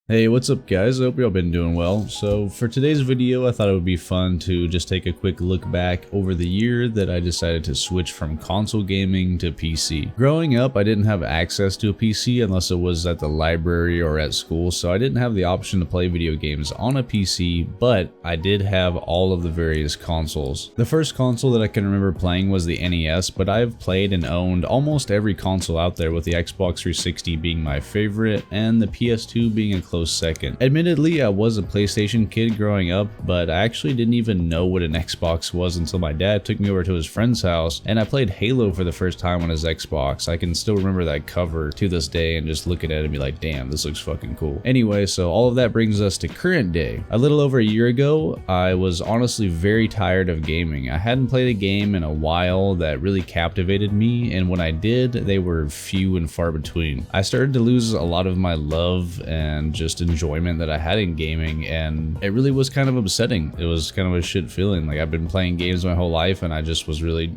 Hey, what's up guys? I hope y'all been doing well. So for today's video, I thought it would be fun to just take a quick look back over the year that I decided to switch from console gaming to PC. Growing up, I didn't have access to a PC unless it was at the library or at school, so I didn't have the option to play video games on a PC, but I did have all of the various consoles. The first console that I can remember playing was the NES, but I've played and owned almost every console out there, with the Xbox 360 being my favorite and the PS2 being a close second. Admittedly, I was a PlayStation kid growing up, but I actually didn't even know what an Xbox was until my dad took me over to his friend's house and I played Halo for the first time on his Xbox. I can still remember that cover to this day and just looking at it and be like, damn, this looks fucking cool. Anyway, so all of that brings us to current day. A little over a year ago, I was honestly very tired of gaming. I hadn't played a game in a while that really captivated me, and when I did, they were few and far between. I started to lose a lot of my love and just enjoyment that I had in gaming, and it really was kind of upsetting. It was kind of a shit feeling. Like, I've been playing games my whole life and I just was really,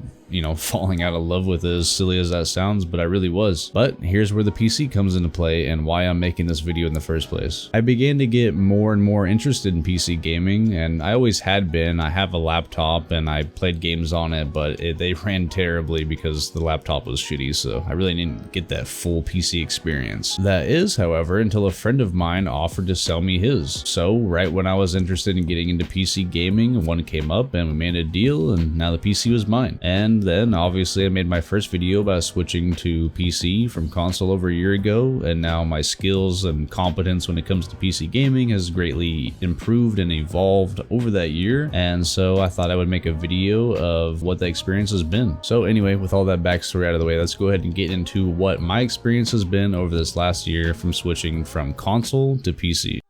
falling out of love with it, as silly as that sounds, but I really was. But here's where the PC comes into play and why I'm making this video in the first place. I began to get more and more interested in PC gaming, and I always had been. I have a laptop and I played games on it, but they ran terribly because the laptop was shitty, so I really didn't get that full PC experience. That is, however, until a friend of mine offered to sell me his. So right when I was interested in getting into PC gaming, one came up and we made a deal, and now the PC was mine. And then obviously I made my first video about switching to PC from console over a year ago, and now my skills and competence when it comes to PC gaming has greatly improved and evolved over that year, and so I thought I would make a video of what the experience has been. So anyway, with all that backstory out of the way, let's go ahead and get into what my experience has been over this last year from switching from console to PC.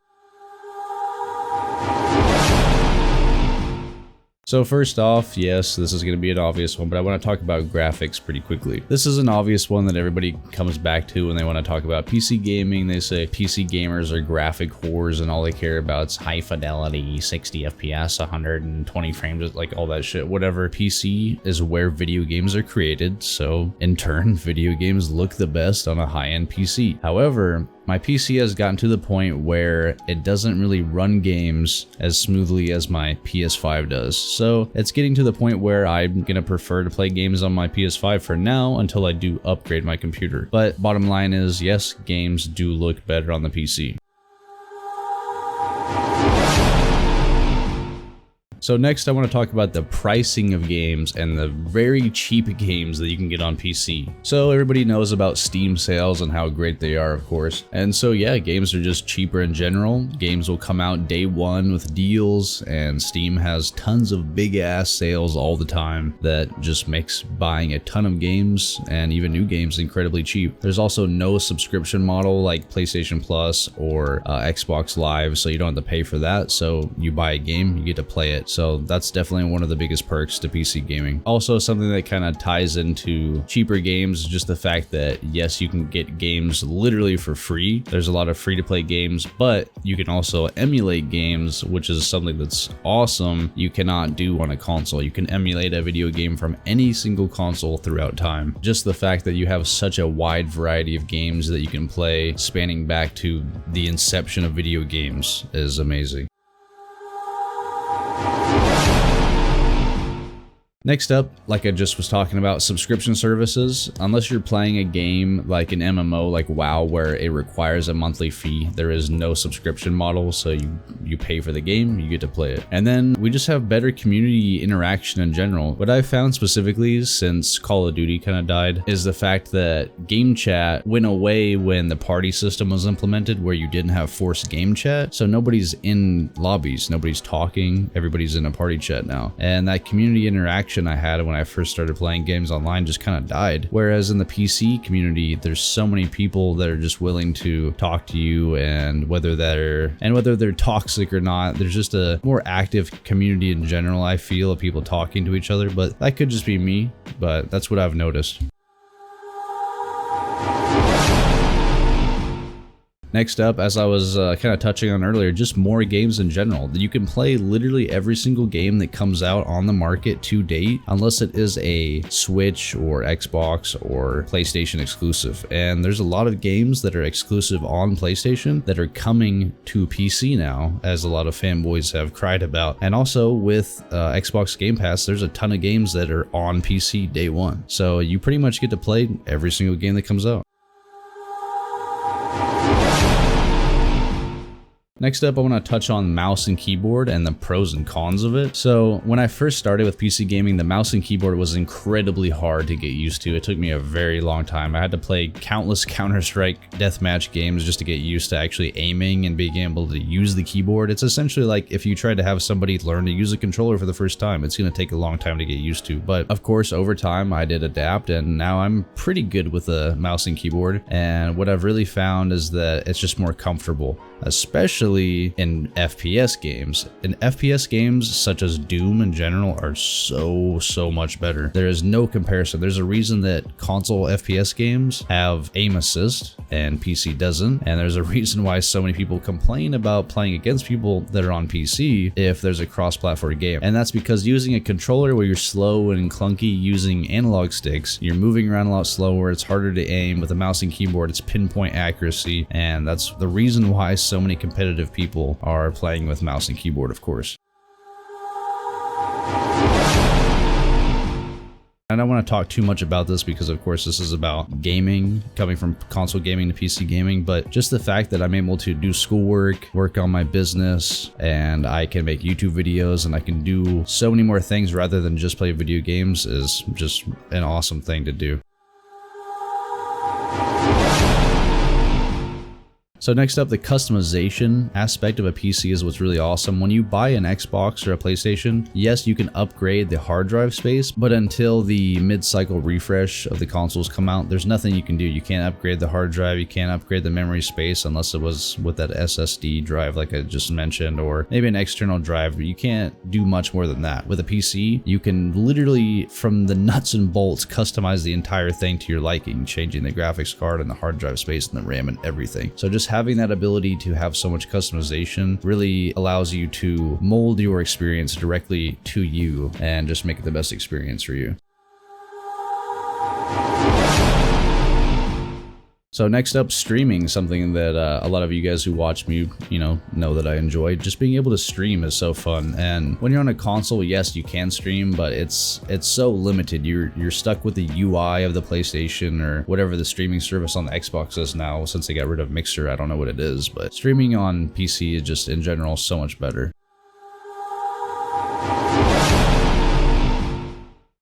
So first off, yes, this is going to be an obvious one, but I want to talk about graphics pretty quickly. This is an obvious one that everybody comes back to when they want to talk about PC gaming. They say PC gamers are graphic whores and all they care about is high fidelity, 60 FPS, 120 frames, like all that shit, whatever. PC is where video games are created, so in turn, video games look the best on a high-end PC. However, my PC has gotten to the point where it doesn't really run games as smoothly as my PS5 does. So it's getting to the point where I'm gonna prefer to play games on my PS5 for now until I do upgrade my computer. But bottom line is, yes, games do look better on the PC. So next I want to talk about the pricing of games and the very cheap games that you can get on PC. So everybody knows about Steam sales and how great they are, of course. And so yeah, games are just cheaper in general. Games will come out day one with deals, and Steam has tons of big ass sales all the time that just makes buying a ton of games and even new games incredibly cheap. There's also no subscription model like PlayStation Plus or Xbox Live, so you don't have to pay for that. So you buy a game, you get to play it. So that's definitely one of the biggest perks to PC gaming. Also, something that kind of ties into cheaper games is just the fact that yes, you can get games literally for free. There's a lot of free to play games, but you can also emulate games, which is something that's awesome you cannot do on a console. You can emulate a video game from any single console throughout time. Just the fact that you have such a wide variety of games that you can play spanning back to the inception of video games is amazing. Next up, like I just was talking about, subscription services. Unless you're playing a game like an MMO like WoW where it requires a monthly fee, there is no subscription model, so you pay for the game, you get to play it. And then we just have better community interaction in general. What I've found specifically since Call of Duty kind of died is the fact that game chat went away when the party system was implemented, where you didn't have forced game chat. So nobody's in lobbies, nobody's talking, everybody's in a party chat now. And that community interaction I had when I first started playing games online just kind of died. Whereas in the PC community, there's so many people that are just willing to talk to you, and whether they're toxic or not, there's just a more active community in general, I feel, of people talking to each other. But that could just be me, but that's what I've noticed. Next up, as I was kind of touching on earlier, just more games in general. You can play literally every single game that comes out on the market to date, unless it is a Switch or Xbox or PlayStation exclusive. And there's a lot of games that are exclusive on PlayStation that are coming to PC now, as a lot of fanboys have cried about. And also with Xbox Game Pass, there's a ton of games that are on PC day one. So you pretty much get to play every single game that comes out. Next up, I want to touch on mouse and keyboard and the pros and cons of it. So when I first started with PC gaming, the mouse and keyboard was incredibly hard to get used to. It took me a very long time. I had to play countless Counter-Strike deathmatch games just to get used to actually aiming and being able to use the keyboard. It's essentially like if you try to have somebody learn to use a controller for the first time, it's going to take a long time to get used to. But of course, over time, I did adapt, and now I'm pretty good with the mouse and keyboard. And what I've really found is that it's just more comfortable, especially in FPS games. And FPS games such as Doom in general are so much better. There is no comparison. There's a reason that console FPS games have aim assist and PC doesn't, and there's a reason why so many people complain about playing against people that are on PC if there's a cross-platform game. And that's because using a controller where you're slow and clunky using analog sticks, you're moving around a lot slower, it's harder to aim. With a mouse and keyboard, it's pinpoint accuracy, and that's the reason why so many competitive people are playing with mouse and keyboard, of course. I don't want to talk too much about this because, of course, this is about gaming, coming from console gaming to PC gaming, but just the fact that I'm able to do schoolwork, work on my business, and I can make YouTube videos, and I can do so many more things rather than just play video games is just an awesome thing to do. So next up, the customization aspect of a PC is what's really awesome. When you buy an Xbox or a PlayStation, yes, you can upgrade the hard drive space, but until the mid-cycle refresh of the consoles come out, there's nothing you can do. You can't upgrade the hard drive, you can't upgrade the memory space unless it was with that SSD drive like I just mentioned, or maybe an external drive. You can't do much more than that. With a PC, you can literally, from the nuts and bolts, customize the entire thing to your liking, changing the graphics card and the hard drive space and the RAM and everything. So just having that ability to have so much customization really allows you to mold your experience directly to you and just make it the best experience for you. So next up, streaming, something that a lot of you guys who watch me, know that I enjoy. Just being able to stream is so fun. And when you're on a console, yes, you can stream, but it's so limited. You're stuck with the UI of the PlayStation or whatever the streaming service on the Xbox is now, since they got rid of Mixer. I don't know what it is, but streaming on PC is just in general so much better.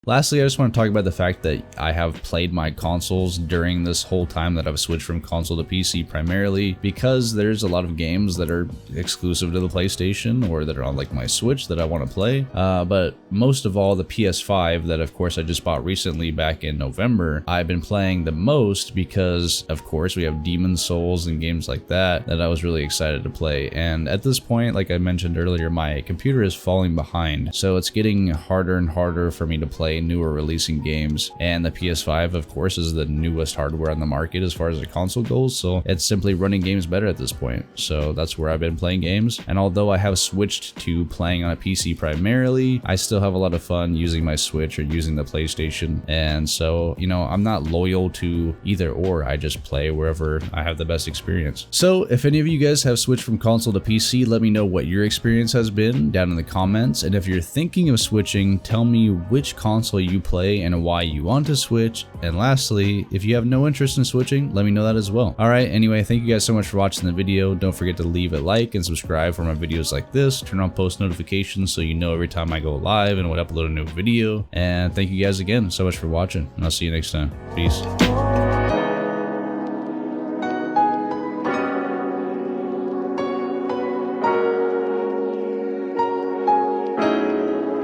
Lastly, I just want to talk about the fact that I have played my consoles during this whole time that I've switched from console to PC, primarily because there's a lot of games that are exclusive to the PlayStation or that are on like my Switch that I want to play. But most of all, the PS5 that of course I just bought recently back in November, I've been playing the most because of course we have Demon's Souls and games like that I was really excited to play. And at this point, like I mentioned earlier, my computer is falling behind. So it's getting harder and harder for me to play newer releasing games, and the PS5 of course is the newest hardware on the market as far as a console goes, so it's simply running games better at this point. So that's where I've been playing games, and although I have switched to playing on a PC primarily, I still have a lot of fun using my Switch or using the PlayStation. And so I'm not loyal to either or, I just play wherever I have the best experience. So if any of you guys have switched from console to PC, let me know what your experience has been down in the comments, and if you're thinking of switching, tell me which console you play and why you want to switch. And lastly, if you have no interest in switching, let me know that as well. Alright, anyway, thank you guys so much for watching the video. Don't forget to leave a like and subscribe for more videos like this. Turn on post notifications so you know every time I go live and when I upload a new video. And thank you guys again so much for watching, and I'll see you next time. Peace.